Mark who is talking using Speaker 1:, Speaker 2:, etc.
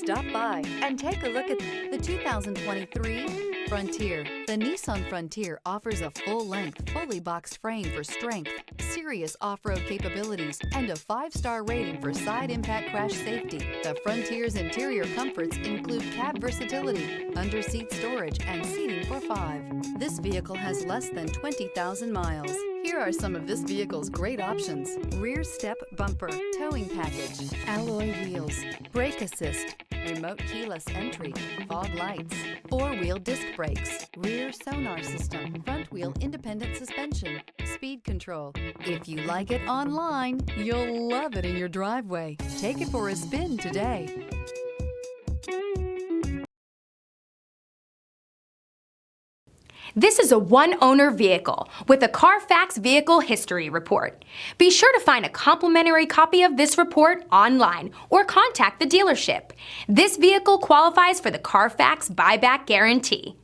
Speaker 1: Stop by and take a look at the 2023 Frontier. The Nissan Frontier offers a full-length, fully boxed frame for strength, serious off-road capabilities, and a 5-star rating for side impact crash safety. The Frontier's interior comforts include cab versatility, under-seat storage, and seating for 5. This vehicle has less than 20,000 miles. Here are some of this vehicle's great options: rear step bumper, towing package, alloy wheels, brake assist, remote keyless entry, fog lights, 4-wheel disc brakes, rear sonar system, front wheel independent suspension, speed control. If you like it online, you'll love it in your driveway. Take it for a spin today.
Speaker 2: This is a one-owner vehicle with a Carfax Vehicle History Report. Be sure to find a complimentary copy of this report online or contact the dealership. This vehicle qualifies for the Carfax Buyback Guarantee.